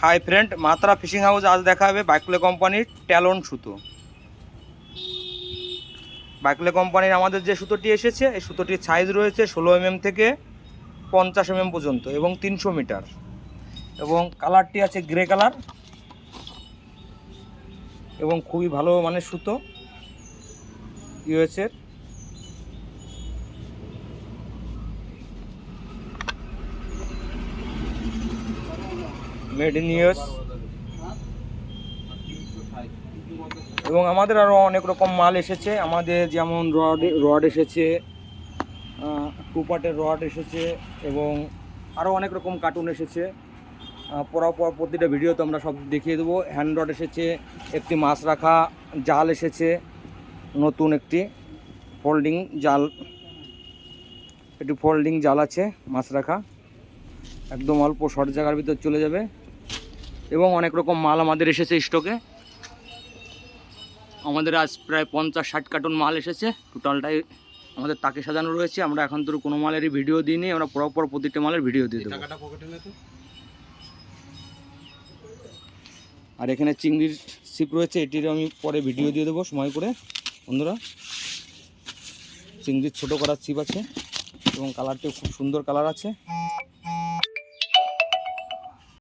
Hi friend, মাত্রা fishing house আজ দেখা হবে বাইকুলে কোম্পানির ট্যালন সুতো। বাইকুলে কোম্পানির আমাদের যে সুতোটি এসেছে, এই সুতোটির সাইজ রয়েছে 16 mm থেকে 50 mm পর্যন্ত এবং 300 মিটার, এবং কালারটি আছে গ্রে কালার এবং খুবই ভালো মানের সুতো ইউএসের। Made in US. এবং আমাদের আরও অনেক রকম মাল এসেছে আমাদের, যেমন রড এসেছে, 2 পার্টের রড এসেছে এবং আরও অনেক রকম কার্টুন এসেছে। পরপর প্রতিটা ভিডিওতে আমরা সব দেখিয়ে দেবো। হ্যান্ড রড এসেছে, একটি মাছ রাখা জাল এসেছে, নতুন একটি ফোল্ডিং জাল, একটি ফোল্ডিং জাল আছে মাছ রাখা, একদম অল্প শর্ট জায়গার ভিতর চলে যাবে। এবং অনেক রকম মাল আমাদের এসেছে স্টকে। আমাদের আজ প্রায় 50-60 কার্টুন মাল এসেছে, টোটালটাই আমাদের তাকে সাজানো রয়েছে। আমরা এখন তো কোনো মালেরই ভিডিও দিইনি, আমরা পরপর প্রতিটা মালের ভিডিও দিয়ে দেবো। আর এখানে চিংড়ির ছিপ রয়েছে, এটিরও আমি পরে ভিডিও দিয়ে দেবো সময় করে। বন্ধুরা, চিংড়ির ছোটো করার ছিপ আছে এবং কালারটিও খুব সুন্দর কালার আছে।